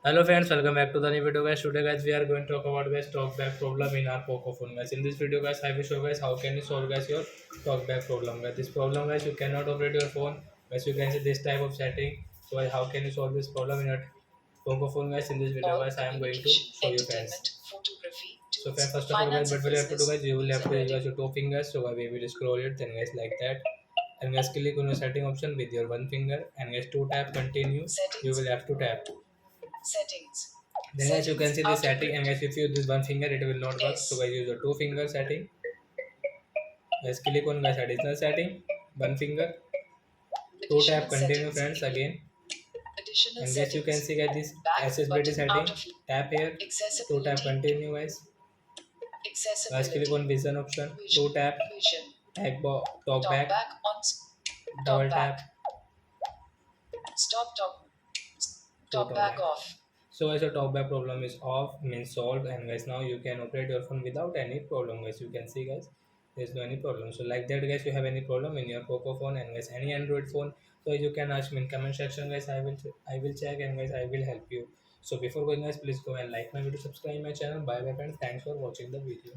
Hello friends, welcome back to the new video guys. Today guys we are going to talk about guys talkback problem in our poco phone guys. In this video guys I will show guys how can you solve guys your talkback problem guys. This problem guys you cannot operate your phone guys. You can see this type of setting. So guys, how can you solve this problem in your poco phone guys? In this video guys I am going to show you friends. So friends, first of all guys, what will you have to do guys? You will have to use guys your two fingers. So guys, we will scroll it then guys like that. And guys click on your setting option with your one finger and guys to tap continue. You will have to tap. Then guys you can see the setting and guys if you use this one finger it will not work. So guys use the two finger setting. Guys click on guys additional setting, one finger, two tap continue friends again. And guys you can see guys this accessibility setting, tap here, two tap continue guys. Guys click on vision option, two tap, talk back, double tap, talk back off. So guys, your talkback problem is off, means solved, and guys now you can operate your phone without any problem. Guys, you can see guys, there's no any problem. So like that, guys, you have any problem in your Poco phone and guys any Android phone, so you can ask me in comment section, guys. I will check and guys I will help you. So before going, guys, please go and like my video, subscribe my channel. Bye bye friends. Thanks for watching the video.